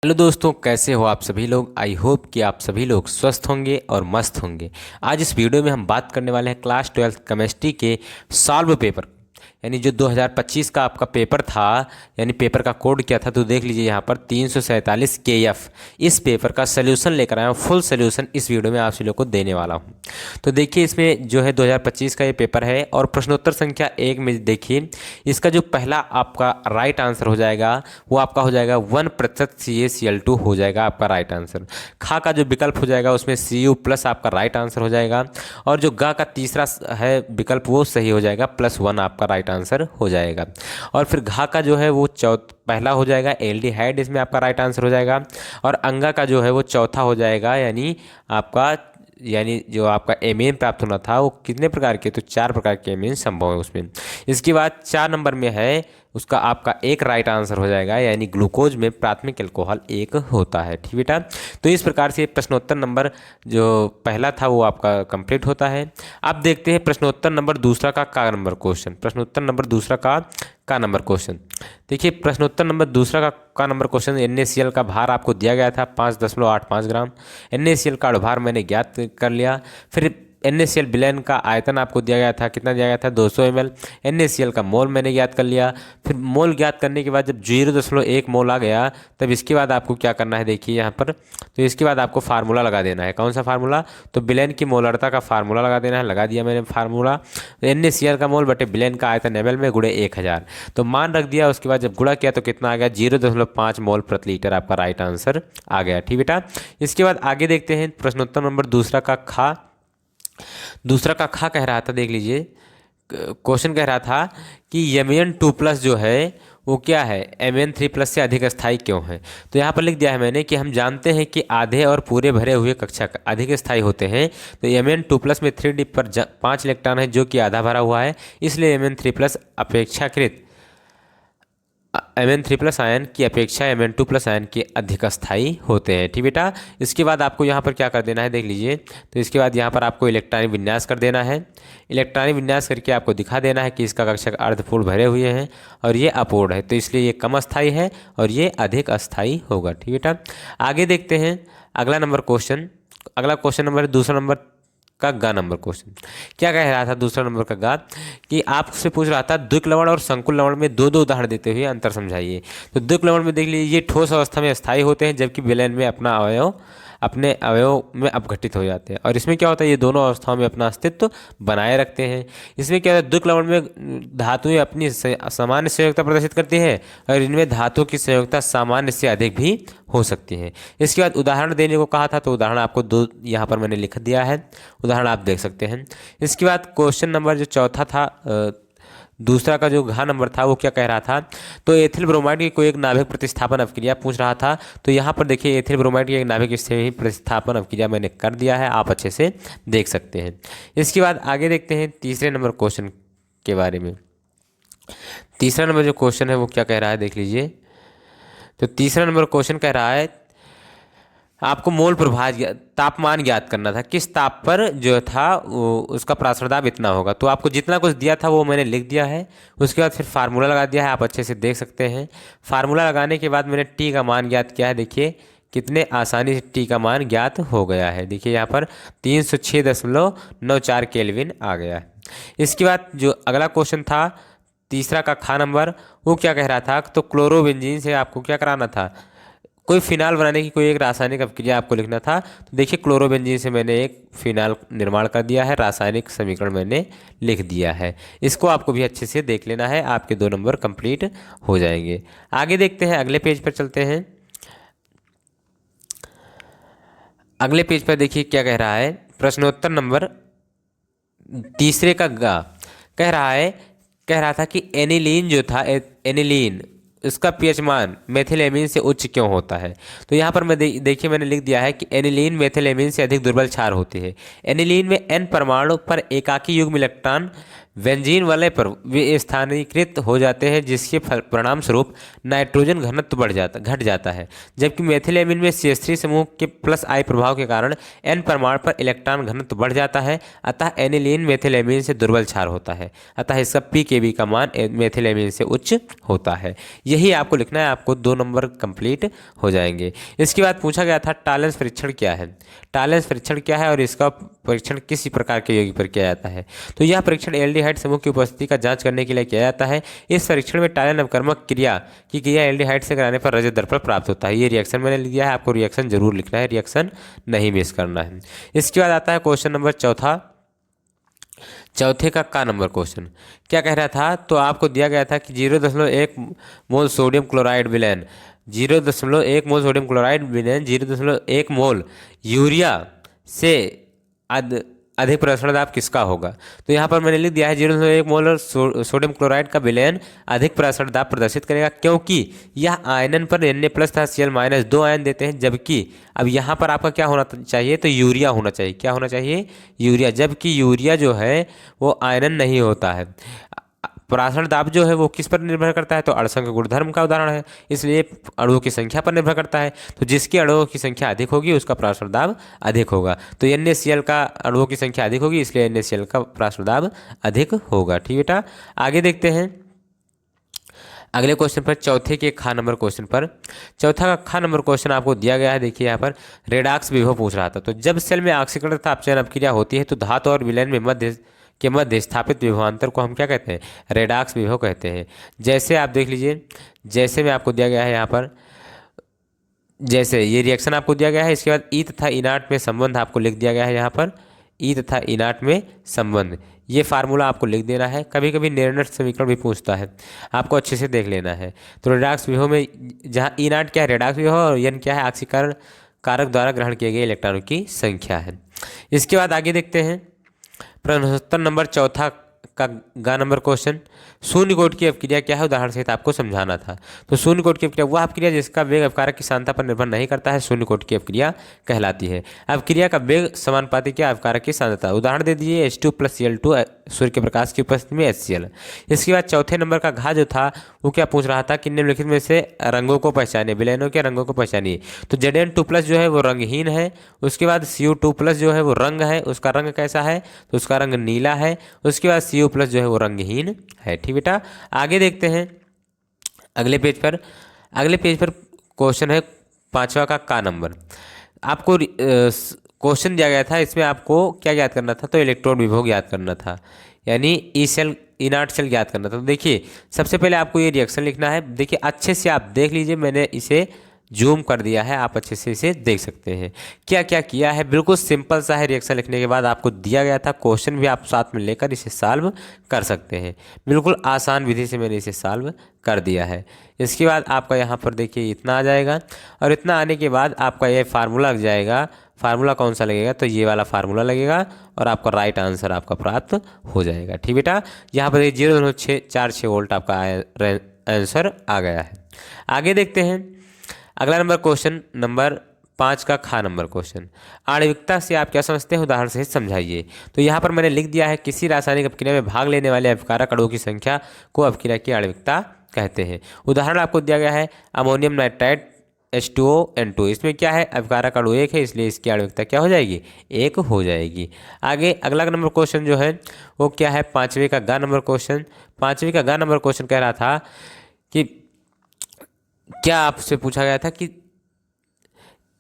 Hello दोस्तों, कैसे हो आप सभी लोग। आई होप कि आप सभी लोग स्वस्थ होंगे और मस्त होंगे। आज इस वीडियो में हम बात करने वाले हैं क्लास 12 केमिस्ट्री के सॉल्व पेपर, यानी जो 2025 का आपका पेपर था, यानी पेपर का कोड क्या था तो देख लीजिए यहाँ पर 347 KF। इस पेपर का सलूशन लेकर आया हूँ, फुल सलूशन इस वीडियो में आप सभी लोग को देने वाला हूँ। तो देखिए इसमें जो है 2025 का ये पेपर है और प्रश्नोत्तर संख्या 1 में देखिए इसका जो पहला आपका राइट आंसर हो जाएगा वो आपका हो जाएगा 1% CaCl2 हो जाएगा आपका राइट आंसर। खा का जो विकल्प हो जाएगा उसमें Cu प्लस आपका राइट आंसर हो जाएगा और जो गा का तीसरा है विकल्प वो सही हो जाएगा, +1 आपका राइट आंसर हो जाएगा। और फिर घा का जो है वो पहला हो जाएगा एल्डिहाइड, इसमें आपका राइट आंसर हो जाएगा। और अंगा का जो है वो चौथा हो जाएगा, यानी जो आपका एमीन प्राप्त होना था वो कितने प्रकार के, तो 4 प्रकार के एमीन संभव है उसमें। इसके बाद 4 नंबर में है उसका आपका एक राइट आंसर हो जाएगा, यानी ग्लूकोज में प्राथमिक अल्कोहल 1 होता है। ठीक बेटा, तो इस प्रकार से प्रश्नोत्तर नंबर जो पहला था वो आपका कंप्लीट होता है। अब देखते हैं प्रश्नोत्तर नंबर दूसरा का नंबर क्वेश्चन। प्रश्नोत्तर नंबर दूसरा का नंबर क्वेश्चन देखिए। प्रश्नोत्तर नंबर दूसरा का नंबर क्वेश्चन, NaCl का भार आपको दिया गया था 5.85 ग्राम। NaCl का अणुभार मैंने ज्ञात कर लिया। फिर NaCl विलयन का आयतन आपको दिया गया था, कितना दिया गया था 200 ml। NaCl का मोल मैंने ज्ञात कर लिया। फिर मोल ज्ञात करने के बाद जब 0.1 मोल आ गया तब इसके बाद आपको क्या करना है, देखिए यहाँ पर। तो इसके बाद आपको फार्मूला लगा देना है। कौन सा फार्मूला, तो विलयन की मोलरता का फार्मूला लगा देना है। लगा दिया मैंने फार्मूला, NaCl का मोल बटे विलयन का आयतन ml में गुणे 1000। तो मान रख दिया, उसके बाद जब गुणा किया तो कितना आ गया 0.5 मोल प्रति लीटर आपका राइट आंसर आ गया। ठीक बेटा, इसके बाद आगे देखते हैं प्रश्नोत्तर नंबर दूसरा का खा कह रहा था, देख लीजिए क्वेश्चन कह रहा था कि Mn2+ जो है वो क्या है, Mn3+ से अधिक स्थायी क्यों है। तो यहाँ पर लिख दिया है मैंने कि हम जानते हैं कि आधे और पूरे भरे हुए कक्षक अधिक स्थायी होते हैं। तो Mn2+ में 3D पर 5 इलेक्ट्रॉन है जो कि आधा भरा हुआ है, इसलिए Mn3+ अपेक्षाकृत Mn3+ आयन की अपेक्षा Mn2+ आयन के अधिक स्थायी होते हैं। ठीक बेटा, इसके बाद आपको यहाँ पर क्या कर देना है, देख लीजिए। तो इसके बाद यहाँ पर आपको इलेक्ट्रॉनिक विन्यास कर देना है। इलेक्ट्रॉनिक विन्यास करके आपको दिखा देना है कि इसका कक्षक अर्धपूर्ण भरे हुए हैं और ये अपूर्ण है, तो इसलिए ये कम अस्थायी है और ये अधिक अस्थायी होगा। ठीक बेटा, आगे देखते हैं अगला क्वेश्चन नंबर दूसरा नंबर का गा नंबर क्वेश्चन। क्या कह रहा था दूसरा नंबर का गा, कि आपसे पूछ रहा था द्विक लवण और संकुल लवण में दो दो उदाहरण देते हुए अंतर समझाइए। तो द्विक लवण में देख लीजिए ये ठोस अवस्था में स्थायी होते हैं, जबकि विलयन में अपने अवयव में अपघटित हो जाते हैं। और इसमें क्या होता है, ये दोनों अवस्थाओं में अपना अस्तित्व बनाए रखते हैं। इसमें क्या होता है, द्विक लवण में धातुएं अपनी सामान्य संयोजकता प्रदर्शित करती हैं और इनमें धातु की संयोजकता सामान्य से अधिक भी हो सकती है। इसके बाद उदाहरण देने को कहा था, तो उदाहरण आपको 2 यहाँ पर मैंने लिख दिया है, उदाहरण आप देख सकते हैं। इसके बाद क्वेश्चन नंबर जो चौथा था, दूसरा का जो घा नंबर था वो क्या कह रहा था, तो एथिल ब्रोमाइड की कोई एक नाभिक प्रतिस्थापन अभिक्रिया पूछ रहा था। तो यहाँ पर देखिए एथिल ब्रोमाइड की एक नाभिक स्थिर प्रतिस्थापन अभिक्रिया मैंने कर दिया है, आप अच्छे से देख सकते हैं। इसके बाद आगे देखते हैं तीसरे नंबर क्वेश्चन के बारे में। तीसरा नंबर जो क्वेश्चन है वो क्या कह रहा है, देख लीजिए। तो तीसरा नंबर क्वेश्चन कह रहा है आपको मोल प्रभाव तापमान ज्ञात करना था, किस ताप पर जो था उसका प्रासरण दाब इतना होगा। तो आपको जितना कुछ दिया था वो मैंने लिख दिया है। उसके बाद फिर फार्मूला लगा दिया है, आप अच्छे से देख सकते हैं। फार्मूला लगाने के बाद मैंने टी का मान ज्ञात किया है, देखिए कितने आसानी से टी का मान ज्ञात हो गया है। देखिए यहाँ पर 306.94 केल्विन आ गया है। इसके बाद जो अगला क्वेश्चन था तीसरा का खा नंबर, वो क्या कह रहा था, तो क्लोरोबेंजीन से आपको क्या कराना था, कोई फिनाल बनाने की कोई एक रासायनिक अभिक्रिया आपको लिखना था। तो देखिए क्लोरोबेंजीन से मैंने एक फिनाल निर्माण कर दिया है, रासायनिक समीकरण मैंने लिख दिया है। इसको आपको भी अच्छे से देख लेना है, आपके 2 नंबर कंप्लीट हो जाएंगे। आगे देखते हैं, अगले पेज पर चलते हैं। अगले पेज पर देखिए क्या कह रहा है, प्रश्नोत्तर नंबर तीसरे का गा कह रहा था कि एनिलीन जो था, एनिलीन उसका पीएच मान मेथिलेमीन से उच्च क्यों होता है। तो यहाँ पर मैं देखिए मैंने लिख दिया है कि एनिलीन मेथिलेमीन से अधिक दुर्बल क्षार होती है। एनिलीन में N परमाणु पर एकाकी युग्म इलेक्ट्रॉन बेंजीन वलय पर वे स्थानीयकृत हो जाते हैं, जिसके परिणाम स्वरूप नाइट्रोजन घनत्व घट जाता है। जबकि मेथिलेमिन में CH3 समूह के +I प्रभाव के कारण N परमाणु पर इलेक्ट्रॉन घनत्व बढ़ जाता है, अतः एनिलीन मेथिलेमिन से दुर्बल क्षार होता है, अतः इसका pKb का मान मेथिलेमिन से उच्च होता है। यही आपको लिखना है, आपको 2 नंबर कंप्लीट हो जाएंगे। इसके बाद पूछा गया था टॉलरेंस परीक्षण क्या है। टॉलरेंस परीक्षण क्या है और इसका परीक्षण किस प्रकार के यौगिक पर किया जाता है। तो यह परीक्षण एल्डिहाइड समूह की उपस्थिति का जांच करने के लिए किया जाता है। इस परीक्षण में टालन अवकर्मक क्रिया की क्रिया एल्डिहाइड से कराने पर रजत दर्पण प्राप्त होता है। ये रिएक्शन मैंने लिख दिया है, आपको रिएक्शन जरूर लिखना है, रिएक्शन नहीं मिस करना है। इसके बाद आता है क्वेश्चन नंबर चौथे का नंबर क्वेश्चन क्या कह रहा था। तो आपको दिया गया था कि 0.1 मोल सोडियम क्लोराइड विलयन 0.1 मोल सोडियम क्लोराइड विलयन 0.1 मोल यूरिया से अधिक प्रसारण दाब किसका होगा। तो यहाँ पर मैंने लिख दिया है 0.1 मोल सोडियम क्लोराइड का विलयन अधिक प्रसारण दाब प्रदर्शित करेगा, क्योंकि यह आयनन पर Na+ तथा Cl- 2 आयन देते हैं। जबकि अब यहाँ पर आपका क्या होना चाहिए, तो यूरिया होना चाहिए। क्या होना चाहिए, यूरिया। जबकि यूरिया जो है वो आयनन नहीं होता है। प्रासरण दाब जो है वो किस पर निर्भर करता है, तो अणुसंघ गुणधर्म का उदाहरण है, इसलिए अणुओं की संख्या पर निर्भर करता है। तो जिसकी अणुओं की संख्या अधिक होगी उसका प्रासरण दाब अधिक होगा। तो NaCl का अणुओं की संख्या अधिक होगी, इसलिए NaCl का प्रासरण दाब अधिक होगा। ठीक बेटा, आगे देखते हैं अगले क्वेश्चन पर, चौथे के नंबर क्वेश्चन पर। चौथा का नंबर क्वेश्चन आपको दिया गया है, देखिए यहाँ पर रेडॉक्स विभव पूछ रहा था। तो जब सेल में ऑक्सीकरण तथा अपचयन अपक्रिया होती है तो धातु और विलयन में मध्य स्थापित विभवांतर को हम क्या कहते हैं, रेडॉक्स विभव कहते हैं। जैसे आप देख लीजिए, जैसे में आपको दिया गया है यहाँ पर, जैसे ये रिएक्शन आपको दिया गया है, इसके बाद ई तथा इनाट में संबंध आपको लिख दिया गया है यहाँ पर, ई तथा इनाट में संबंध, ये फार्मूला आपको लिख देना है। कभी कभी निर्णय समीकरण भी पूछता है, आपको अच्छे से देख लेना है। तो रेडॉक्स विभव में जहाँ इनाट क्या है, रेडॉक्स विभव, और एन क्या है, ऑक्सीकरण कारक द्वारा ग्रहण किए गए इलेक्ट्रॉनों की संख्या है। इसके बाद आगे देखते हैं प्रश्नोत्तर नंबर चौथा का नंबर क्वेश्चन, शून्य कोटि की अपक्रिया क्या है, उदाहरण सहित आपको समझाना था। तो शून्य कोटि की अपक्रिया वह अपक्रिया जिसका वेग अपकारक की सांद्रता पर निर्भर नहीं करता है, शून्य कोटि की अपक्रिया कहलाती है। अपक्रिया का वेग समानुपाती क्या, अपकारक की सांद्रता। उदाहरण दे दीजिए H2 + Cl2 सूर्य के प्रकाश की उपस्थिति में HCl। इसके बाद चौथे नंबर का घा जो था वो क्या पूछ रहा था कि निम्नलिखित में से रंगों को पहचानिए, विलयनों के रंगों को पहचानिए। तो Zn2+ जो है वो रंगहीन है। उसके बाद Cu2+ जो है वो रंग है, उसका रंग कैसा है, तो उसका रंग नीला है। उसके बाद Cu+ जो है वो रंगहीन है। ठीक बेटा, आगे देखते हैं अगले पेज पर। अगले पेज पर क्वेश्चन है पांचवा का नंबर। आपको क्वेश्चन दिया गया था, इसमें आपको क्या याद करना था, तो इलेक्ट्रॉन विभव याद करना था, यानी ई सेल इनार्ट सेल याद करना था। तो देखिए सबसे पहले आपको ये रिएक्शन लिखना है। देखिए अच्छे से आप देख लीजिए, मैंने इसे जूम कर दिया है, आप अच्छे से इसे देख सकते हैं क्या क्या किया है। बिल्कुल सिंपल सा है, रिएक्शन लिखने के बाद आपको दिया गया था क्वेश्चन भी आप साथ में लेकर इसे सॉल्व कर सकते हैं। बिल्कुल आसान विधि से मैंने इसे सॉल्व कर दिया है। इसके बाद आपका यहाँ पर देखिए इतना आ जाएगा, और इतना आने के बाद आपका ये फार्मूला लग जाएगा। फार्मूला कौन सा लगेगा, तो ये वाला फार्मूला लगेगा, और आपका राइट आंसर आपका प्राप्त हो जाएगा। ठीक बेटा, यहाँ पर 0.46 वोल्ट आपका आंसर आ गया है। आगे देखते हैं अगला नंबर क्वेश्चन नंबर 5 का नंबर क्वेश्चन। आणविकता से आप क्या समझते हैं, उदाहरण से समझाइए। तो यहाँ पर मैंने लिख दिया है, किसी रासायनिक अपक्रिया में भाग लेने वाले अपकारक अणुओं की संख्या को अपक्रिया की आणविकता कहते हैं। उदाहरण आपको दिया गया है अमोनियम नाइट्राइड H2O इसमें क्या है, अपकारक अणु 1 है, इसलिए इसकी आणविकता क्या हो जाएगी, 1 हो जाएगी। आगे अगला नंबर क्वेश्चन जो है वो क्या है, पांचवे का ग नंबर क्वेश्चन। पांचवे का ग नंबर क्वेश्चन कह रहा था कि क्या आपसे पूछा गया था कि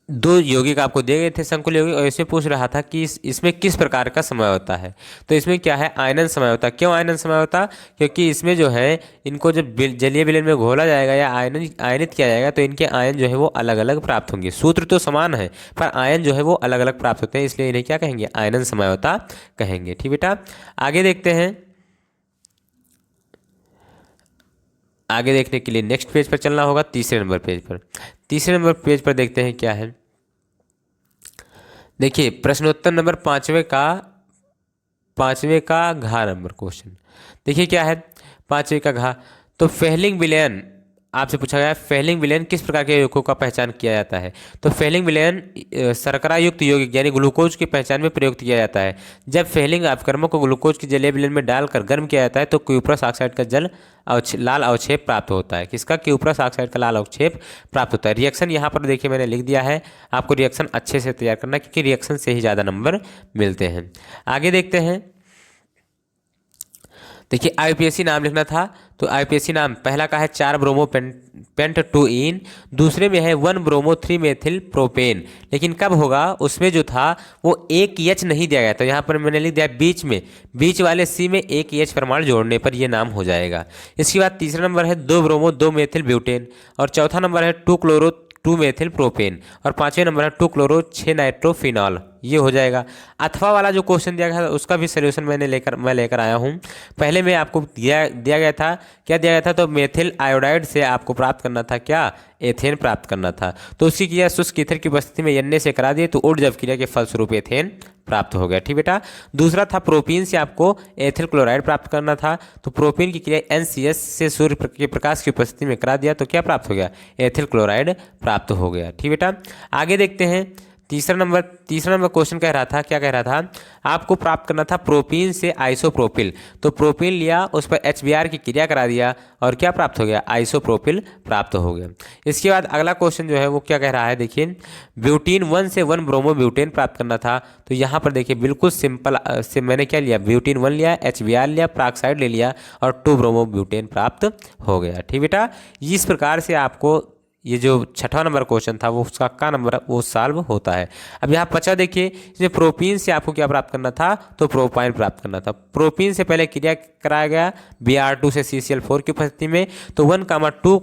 2 यौगिक आपको दिए गए थे संकुल यौगिक, और इसमें पूछ रहा था कि इसमें किस प्रकार का समय होता है। तो इसमें क्या है, आयनन समय होता। क्यों आयनन समय होता, क्योंकि इसमें जो है इनको जब जलीय विलयन में घोला जाएगा या आयनित किया जाएगा तो इनके आयन जो है वो अलग अलग प्राप्त होंगे। सूत्र तो समान है पर आयन जो है वो अलग अलग प्राप्त होते हैं, इसलिए इन्हें क्या कहेंगे, आयनन समय होता कहेंगे। ठीक बेटा, आगे देखते हैं। आगे देखने के लिए नेक्स्ट पेज पर चलना होगा, तीसरे नंबर पेज पर। तीसरे नंबर पेज पर देखते हैं क्या है। देखिए प्रश्नोत्तर नंबर पांचवे का घ नंबर क्वेश्चन। देखिए क्या है पांचवे का घ, तो फेहलिंग विलयन आपसे पूछा गया फेलिंग विलेन किस प्रकार के यौगिकों का पहचान किया जाता है। तो फेलिंग विलेन शर्करा युक्त यौगिक यानी ग्लूकोज की पहचान में प्रयुक्त किया जाता है। जब फेलिंग अपकर्मक को ग्लूकोज की जलीय विलेन में डालकर गर्म किया जाता है तो क्यूप्रस ऑक्साइड का लाल अवक्षेप प्राप्त होता है। किसका? क्यूप्रस ऑक्साइड का लाल अवक्षेप प्राप्त होता है। रिएक्शन यहाँ पर देखिए मैंने लिख दिया है, आपको रिएक्शन अच्छे से तैयार करना क्योंकि रिएक्शन से ही ज़्यादा नंबर मिलते हैं। आगे देखते हैं। देखिए आईपीएसी नाम लिखना था, तो आईपीएसी नाम पहला का है 4 ब्रोमो पेंट 2 इन, दूसरे में है 1 ब्रोमो 3 मेथिल प्रोपेन। लेकिन कब होगा? उसमें जो था वो एक एच नहीं दिया गया, तो यहाँ पर मैंने लिख दिया बीच में, बीच वाले सी में एक एच परमाणु जोड़ने पर ये नाम हो जाएगा। इसके बाद तीसरा नंबर है 2 ब्रोमो 2 मेथिल ब्यूटेन, और चौथा नंबर है 2 क्लोरो 2 मेथिल प्रोपेन, और पांचवें नंबर है 2 क्लोरो 6 नाइट्रोफिनॉल। ये हो जाएगा। अथवा वाला जो क्वेश्चन दिया गया था उसका भी सोल्यूशन मैं लेकर आया हूँ। पहले में आपको दिया गया था, क्या दिया गया था? तो मेथिल आयोडाइड से आपको प्राप्त करना था क्या? एथेन प्राप्त करना था। तो उसी क्रिया शुष्क ईथर की उपस्थिति में एन से करा दिए तो ऊर्जव क्रिया के फलस्वरूप एथेन प्राप्त हो गया। ठीक बेटा। दूसरा था प्रोपीन से आपको एथिल क्लोराइड प्राप्त करना था, तो प्रोपीन की क्रिया NCS से सूर्य के प्रकाश की उपस्थिति में करा दिया तो क्या प्राप्त हो गया? एथिल क्लोराइड प्राप्त हो गया। ठीक बेटा। आगे देखते हैं। तीसरा नंबर क्वेश्चन कह रहा था, क्या कह रहा था? आपको प्राप्त करना था प्रोपीन से आइसोप्रोपिल, तो प्रोपीन लिया, उस पर HBr की क्रिया करा दिया और क्या प्राप्त हो गया? आइसोप्रोपिल प्राप्त हो गया। इसके बाद अगला क्वेश्चन जो है वो क्या कह रहा है, देखिए ब्यूटीन 1 से 1 ब्रोमो ब्यूटेन प्राप्त करना था, तो यहाँ पर देखिए बिल्कुल सिंपल से मैंने क्या लिया? ब्यूटीन 1 लिया, HBr लिया, पेरोक्साइड ले लिया और 2 ब्रोमो ब्यूटेन प्राप्त हो गया। ठीक बेटा। इस प्रकार से आपको ये जो छठवां नंबर क्वेश्चन था वो उसका का नंबर वो सॉल्व होता है। अब यहाँ बचा देखिए, इसमें प्रोपीन से आपको क्या प्राप्त करना था? तो प्रोपाइन प्राप्त करना था। प्रोपीन से पहले क्रिया कराया गया Br2 से CCl4 की उपस्थिति में, तो 1,2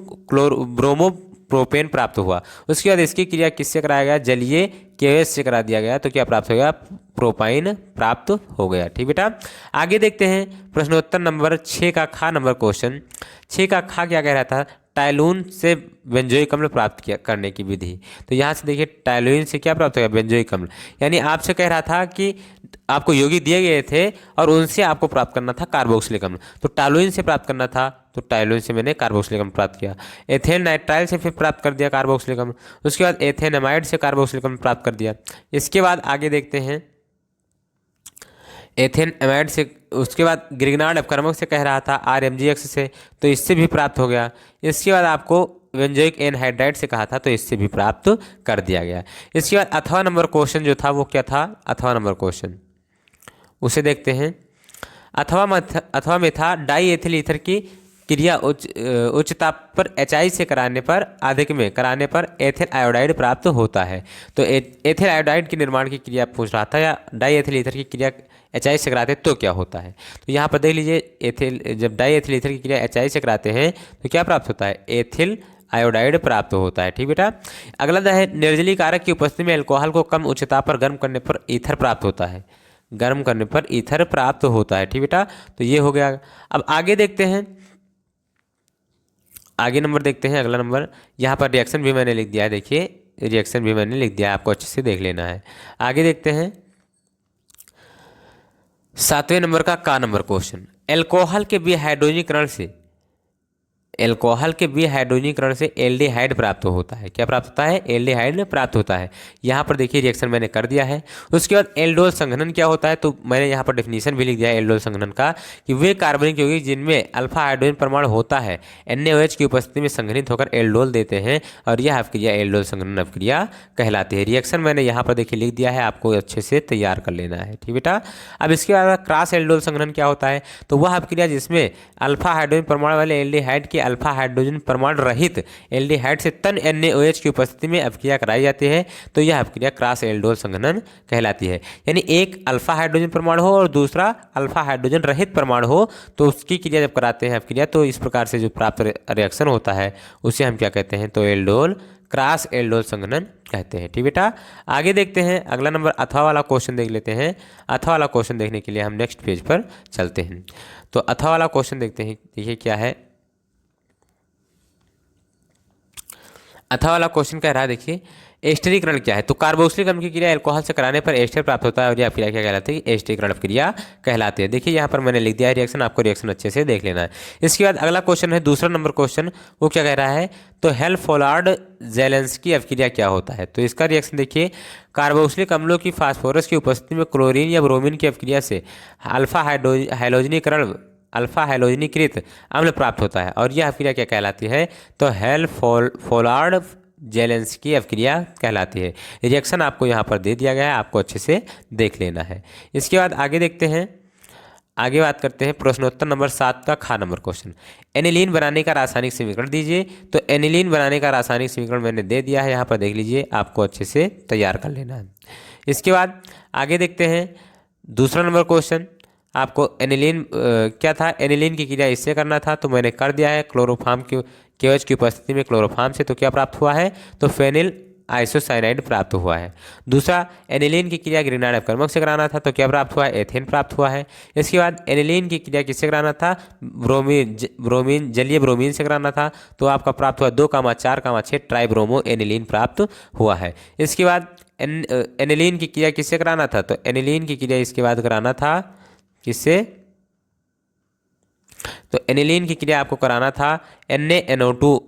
ब्रोमो प्रोपेन प्राप्त हुआ। उसके बाद इसकी क्रिया किससे कराया गया? जलीय KOH से करा दिया गया, तो क्या प्राप्त हो गया? प्रोपाइन प्राप्त हो गया। ठीक बेटा। आगे देखते हैं प्रश्नोत्तर नंबर 6 का खा नंबर क्वेश्चन। 6 का खा क्या कह रहा था? टाइलून से बेंजोइक अम्ल प्राप्त करने की विधि। तो यहाँ से देखिए टाइलून से क्या प्राप्त होगा? बेंजोइक अम्ल। यानी आपसे कह रहा था कि आपको यौगिक दिए गए थे और उनसे आपको प्राप्त करना था कार्बोक्सिलिक अम्ल, तो टाइलून से प्राप्त करना था, तो टाइलून से मैंने कार्बोक्सिलिक अम्ल प्राप्त किया। एथेन नाइट्राइल से फिर प्राप्त कर दिया कार्बोक्सिलिक अम्ल, उसके बाद एथेनमाइड से कार्बोक्सिलिक अम्ल प्राप्त कर दिया। इसके बाद आगे देखते हैं एथेन एमाइड से, उसके बाद ग्रिग्नार्ड अपकर्मक से कह रहा था RMgX से, तो इससे भी प्राप्त हो गया। इसके बाद आपको बेंजोइक एनहाइड्राइड से कहा था, तो इससे भी प्राप्त कर दिया गया। इसके बाद अथवा नंबर क्वेश्चन जो था वो क्या था? अथवा नंबर क्वेश्चन उसे देखते हैं। अथवा में था डाई एथिल ईथर की क्रिया उच्च ताप पर HI से कराने पर, अधिक में कराने पर एथिल आयोडाइड प्राप्त होता है। तो एथिल आयोडाइड के निर्माण की क्रिया पूछ रहा था, या डाई एथिल ईथर की क्रिया HI से कराते तो क्या होता है? तो यहाँ पर देख लीजिए जब डाई एथिल ईथर की क्रिया HI से कराते हैं तो क्या प्राप्त होता है? एथिल आयोडाइड प्राप्त होता है। ठीक बेटा। अगला है निर्जलीय कारक की उपस्थिति में अल्कोहल को कम उच्च ताप पर गर्म करने पर ईथर प्राप्त होता है। गर्म करने पर ईथर प्राप्त होता है। ठीक बेटा। तो ये हो गया। अब आगे देखते हैं, आगे नंबर देखते हैं। अगला नंबर यहाँ पर रिएक्शन भी मैंने लिख दिया है, देखिए रिएक्शन भी मैंने लिख दिया है, आपको अच्छे से देख लेना है। आगे देखते हैं 7वें नंबर का नंबर क्वेश्चन। अल्कोहल के विहाइड्रोजीकरण से एल्डिहाइड प्राप्त होता है। क्या प्राप्त होता है? एल्डिहाइड प्राप्त होता है। यहाँ पर देखिए रिएक्शन मैंने कर दिया है। उसके बाद एल्डोल संघनन क्या होता है? तो मैंने यहाँ पर डेफिनेशन भी लिख दिया है एल्डोल संघनन का, कि वे कार्बनिक यौगिक जिनमें अल्फा हाइड्रोजन परमाणु होता है NaOH की उपस्थिति में संघनित होकर एल्डोल देते हैं, और यह अपक्रिया एल्डोल संघनन अपक्रिया कहलाती है। रिएक्शन मैंने यहाँ पर देखिए लिख दिया है, आपको अच्छे से तैयार कर लेना है। ठीक बेटा। अब इसके बाद क्रॉस एल्डोल संघनन क्या होता है? तो वह अपक्रिया जिसमें अल्फा हाइड्रोजन परमाणु वाले एल्डिहाइड के अल्फा हाइड्रोजन परमाणु रहित एल्डिहाइड से तन NaOH की उपस्थिति में अपक्रिया कराई जाती है, तो यह अपक्रिया क्रॉस एल्डोल संघनन कहलाती है। यानी एक अल्फा हाइड्रोजन परमाणु हो और दूसरा अल्फा हाइड्रोजन रहित परमाणु हो, तो उसकी क्रिया जब कराते हैं अपक्रिया, तो इस प्रकार से जो प्राप्त रिएक्शन होता है उसे हम क्या कहते हैं? तो एल्डोल क्रॉस एल्डोल संघनन कहते हैं। ठीक बेटा। आगे देखते हैं अगला नंबर अथवा वाला क्वेश्चन देख लेते हैं। अथवा वाला क्वेश्चन देखने के लिए हम नेक्स्ट पेज पर चलते हैं। तो अथवा वाला क्वेश्चन देखते हैं, देखिए क्या है। अथवा वाला क्वेश्चन कह रहा है, देखिए एस्टरीकरण क्या है। तो कार्बोक्सिलिक अम्ल की क्रिया अल्कोहल से कराने पर एस्टर प्राप्त होता है और यह क्रिया क्या कहलाती है, एस्टरीकरण क्रिया कहलाती है। देखिए यहाँ पर मैंने लिख दिया है रिएक्शन, आपको रिएक्शन अच्छे से देख लेना है। इसके बाद अगला क्वेश्चन है, दूसरा नंबर क्वेश्चन, वो क्या कह रहा है, तो हेल्फोलार्ड जेलेंस्की अवक्रिया क्या होता है। तो इसका रिएक्शन देखिए, कार्बोक्सिलिक अम्लों की फास्फोरस की उपस्थिति में क्लोरीन या ब्रोमीन की अवक्रिया से अल्फा हैलोजनीकृत अम्ल प्राप्त होता है और यह अवक्रिया क्या कहलाती है, तो हेल्फोलार्ड जेलेंस्की अवक्रिया कहलाती है। रिएक्शन आपको यहाँ पर दे दिया गया है, आपको अच्छे से देख लेना है। इसके बाद आगे देखते हैं, आगे बात करते हैं प्रश्नोत्तर नंबर 7 का खा नंबर क्वेश्चन। एनिलीन बनाने का रासायनिक समीकरण दीजिए। तो एनिलीन बनाने का रासायनिक समीकरण मैंने दे दिया है, यहाँ पर देख लीजिए, आपको अच्छे से तैयार कर लेना है। इसके बाद आगे देखते हैं दूसरा नंबर क्वेश्चन। आपको एनिलीन क्या था, एनिलीन की क्रिया इससे करना था, तो मैंने कर दिया है। क्लोरोफार्म KOH की उपस्थिति में क्लोरोफार्म से तो क्या प्राप्त हुआ है, तो फेनिल आइसोसाइनाइड प्राप्त हुआ है। दूसरा, एनिलीन की क्रिया ग्रिनाइड अपकर्मक से कराना था, तो क्या प्राप्त हुआ है, एथेन प्राप्त हुआ है। इसके बाद एनिलीन की क्रिया किससे कराना था, ब्रोमीन जलीय ब्रोमीन से कराना था, तो आपका प्राप्त हुआ 2,4,6 ट्राइब्रोमो एनिलीन प्राप्त हुआ है। इसके बाद एनिलीन की क्रिया किससे कराना था, तो एनिलीन की क्रिया इसके बाद कराना था किससे, तो एनिलीन की क्रिया आपको कराना था NaNO2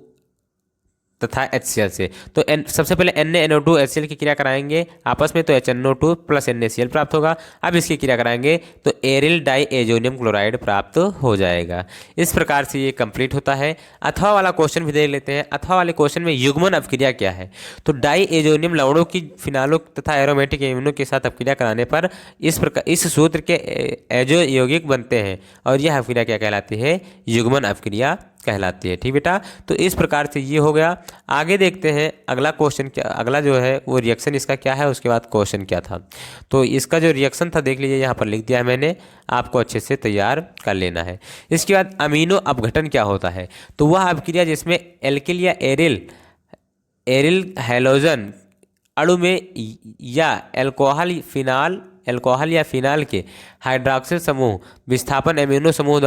तथा HCl से। तो सबसे पहले NaNO2 HCl की क्रिया कराएंगे आपस में, तो HNO2 प्लस NaCl प्राप्त होगा। अब इसकी क्रिया कराएंगे तो एरिल डाई एजोनियम क्लोराइड प्राप्त हो जाएगा। इस प्रकार से ये कंप्लीट होता है। अथवा वाला क्वेश्चन भी देख लेते हैं। अथवा वाले क्वेश्चन में युग्मन अपक्रिया क्या है, तो डाई एजोनियम लवणों की फिनालो तथा एरोमेटिक एमिनो के साथ अपक्रिया कराने पर इस सूत्र के एजो यौगिक बनते हैं और यह अपक्रिया क्या कहलाती है, युग्मन अपक्रिया कहलाती है। ठीक बेटा, तो इस प्रकार से ये हो गया। आगे देखते हैं अगला क्वेश्चन क्या, अगला जो है वो रिएक्शन इसका क्या है, उसके बाद क्वेश्चन क्या था। तो इसका जो रिएक्शन था देख लीजिए, यहाँ पर लिख दिया है मैंने, आपको अच्छे से तैयार कर लेना है। इसके बाद अमीनो अपघटन क्या होता है, तो वह अपक्रिया जिसमें एल्किल या एरिल हैलोजन अणु में या अल्कोहल या फिनाल के हाइड्रॉक्सिल समूह विस्थापन एमिनो समूह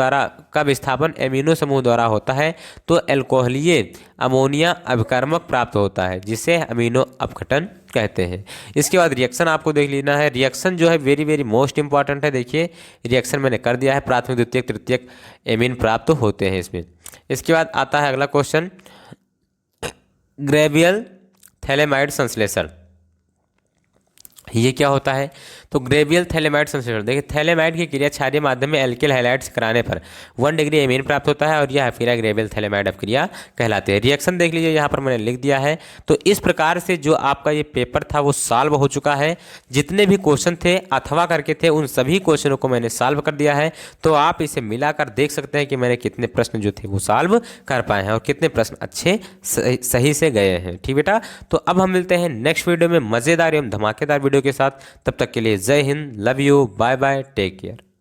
द्वारा होता है, तो अल्कोहलीय अमोनिया अभिकर्मक प्राप्त होता है, जिसे अमीनो अपघटन कहते हैं। इसके बाद रिएक्शन आपको देख लेना है। रिएक्शन जो है वेरी वेरी मोस्ट इंपॉर्टेंट है। देखिए रिएक्शन मैंने कर दिया है, प्राथमिक द्वितीयक तृतीयक एमीन प्राप्त होते हैं इसमें। इसके बाद आता है अगला क्वेश्चन, ग्रेवियल थैलेमाइड संश्लेषण, ये क्या होता है, तो ग्रेवियल थैलेमाइड संश्लेषण। देखिए थैलेमाइड की क्रिया क्षारीय माध्यम में एल्किल हैलाइड से कराने पर 1 डिग्री एमीन प्राप्त होता है और यह अपक्रिया ग्रेवियल थैलेमाइड अपक्रिया कहलाती है। रिएक्शन देख लीजिए, यहाँ पर मैंने लिख दिया है। तो इस प्रकार से जो आपका ये पेपर था वो सॉल्व हो चुका है। जितने भी क्वेश्चन थे अथवा करके थे, उन सभी क्वेश्चनों को मैंने सॉल्व कर दिया है। तो आप इसे मिलाकर देख सकते हैं कि मैंने कितने प्रश्न जो थे वो सॉल्व कर पाए हैं और कितने प्रश्न अच्छे सही से गए हैं। ठीक बेटा, तो अब हम मिलते हैं नेक्स्ट वीडियो में मज़ेदार एवं धमाकेदार वीडियो के साथ। तब तक के लिए Jai Hind, love you, bye bye, take care.